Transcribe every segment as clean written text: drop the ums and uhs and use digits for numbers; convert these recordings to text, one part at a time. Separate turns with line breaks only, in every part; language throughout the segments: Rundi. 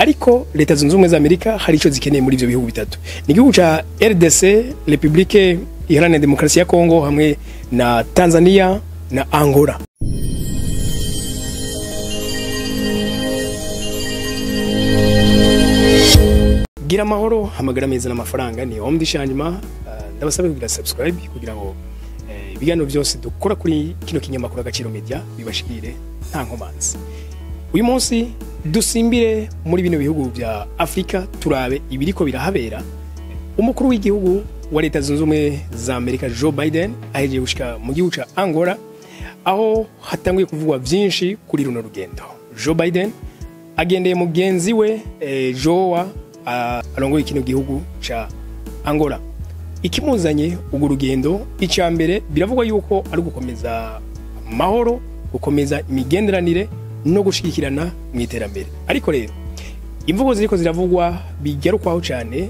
ariko leta zunze ubumwe za Amerika hari ico zikeneye muri ivyo bihugu bitatu. Ni igihugu ca RDC, Republique Iharanira Demokarasi ya Kongo, hamwe na Tanzania na Angola. Gira amahoro, hamagara meza n'amafaranga ni Homme du Changement. Ndabasaba kugira subscribe kugira ngo ibiganiro byose dukora kuri kino kinyamakuru Agaciro Media bibashikire nta nkomanzi. Uyu munsi dusimbire muri bino bihugu bya Afrika turabe ibiriko birahabera. Umukuru w'igihugu wa leta zunze ubumwe za Amerika Joe Biden aheje gushika mu gihugu ca Angola, aho hatanguye kuvugwa byinshi kuri runo rugendo. Joe Biden agendeye mugenzi we Joa arongoye kino gihugu ca Angola. Ikimuzanye ugu rugendo icambere biravugwa yuko ari gukomeza amahoro, gukomeza imigenderanire no gushigikirana mu iterambere. Ariko rero imvugo ziriko ziravugwa bigarukwaho cyane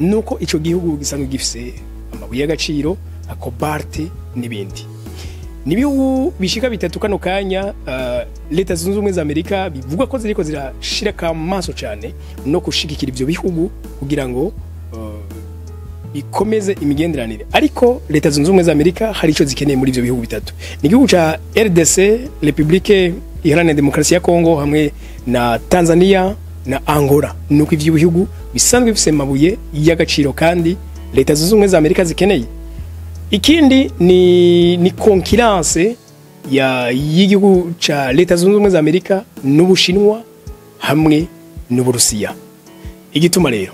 nuko ico gihugu gisanzwe gifise amabuye y'agaciro, cobalt n'ibindi. Nibihugu bishika bitatu kano kanya leta zunze ubumwe za Amerika bivugwa ko ziriko zirashira kamaso cyane no gushigikira ivyo bihugu kugira ngo bikomeze imigenderanire. Ariko leta zunze ubumwe za Amerika hari ico zikeneye muri ivyo bihugu bitatu. Ni igihugu ca RDC, Republique Iharanira Demokarasi ya Kongo, hamwe na Tanzania na Angola. Nuko ivyo bihugu bisanzwe bifise amabuye y'agaciro kandi leta zunze ubumwe za Amerika zikeneye. Ikindi ni concurrence y'igihugu ca leta zunze ubumwe za Amerika n'Ubushinwa hamwe n'Uburusiya. Igituma rero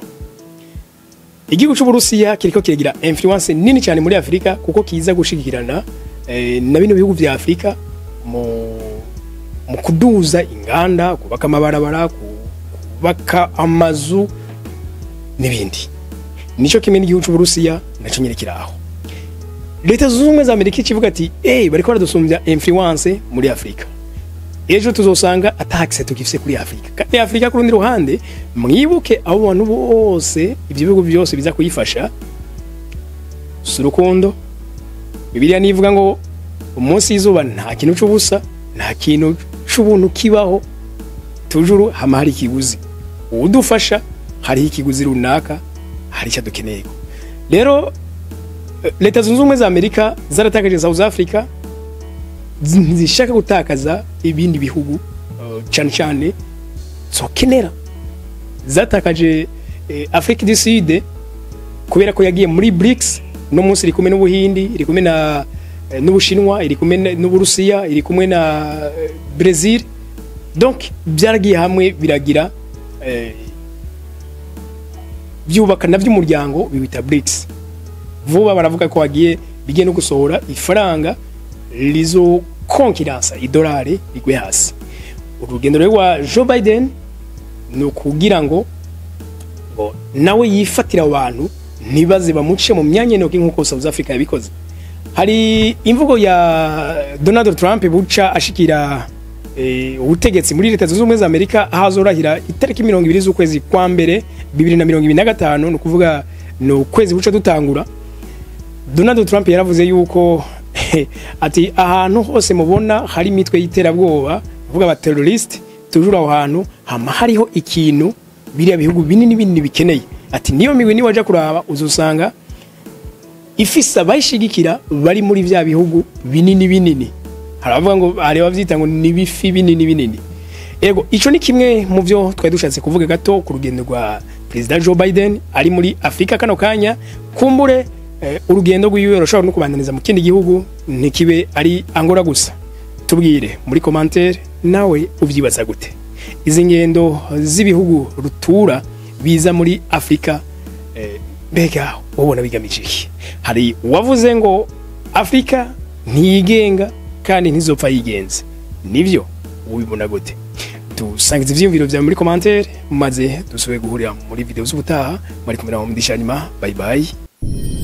igihugu c'Uburusiya kiriko kiregira influence nini cyane muri Afrika kuko kiza gushigikirana na bino bihugu vya Afrika mu kuduza inganda, kubaka amabarabara, kubaka amazu n'ibindi. Nico kimwe n'igihugu c'Uburusiya naco nyerekiraho. Leta zunze ubumwe za Amerika ikivuga ati bariko baradusumbya influence muri Afrika. Ejo tuzosanga ataxe tukifise kuri Afrika. Kandi Afrika ku rundi ruhande mwibuke abo bantu bose ivyo bihugu byose biza kuyifasha surukundo. Bibiliya nivuga ngo umunsi izuba nta kintu c'ubusa, nta kintu c'ubuntu kibaho, tujuru hama hari ikiguzi. Udufasha hari ikiguzi runaka, hari cyo dukeneye. Rero leta zunze ubumwe za Amerika zaratakaje South Africa, zishaka gutakaza ibindi bihugu cyane cyane zokenera. Zatakaje Afrique du Sud kubera ko yagiye muri BRICS, no munsi iri kumwe n'Ubuhindi, iri kumwe na n'Ubushinwa, iri kumwe n'Uburusiya, iri kumwe na Brazil. Donc byaragiye hamwe biragira byubaka navyo umuryango bibita BRICS. Vuba baravuga ko wagiye bigiye no gusohora ifaranga lizo concurrence idolari igwe hasi. Urugendo rwa Joe Biden no kugira ngo nawe yifatira abantu nibaze bamuce mu myanya no kinko South Africa yabikoze. Hari imvugo ya Donald Trump buca ashikira ubutegetsi muri leta zunze ubumwe za Amerika ahazorahira itariki 20 z'ukwezi kwa mbere 2025, no kuvuga no kwezi buca dutangura. Donald Trump yaravuze yuko ati ahantu hose mubona hari imitwe y'iterabwoba, uvuga aba terrorist, tujura aho hantu hama hariho ikintu biriya bihugu binini binini bikeneye. Ati niyo miwe ni waje kuraba uzusanga ifisa bayishigikira bari muri vya bihugu binini binini. Haravuga ngo ari bavyita ngo ni bifi binini binini. Ego ico ni kimwe mu byo twari dushatse kuvuga gato ku rugendo rwa President Joe Biden ari muri Afrika kano kanya. Kumbure urugendo rw'iwe rushobora no kubandaniza mu kindi gihugu, ntikibe ari Angola gusa. Tubwire muri commentaire nawe uvyibaza gute izi ngendo z'ibihugu rutura biza muri Afrika. Mbega ubona bigamije iki? Hari wavuze ngo Afrika ntiyigenga kandi ntizopfa yigenze, nivyo ubibona gute? Dusangiza ivyiyumviro vya muri commentaire maze dusubire guhurira muri video z'ubutaha. Muri kumwe na Homme du Changement. Bye bye.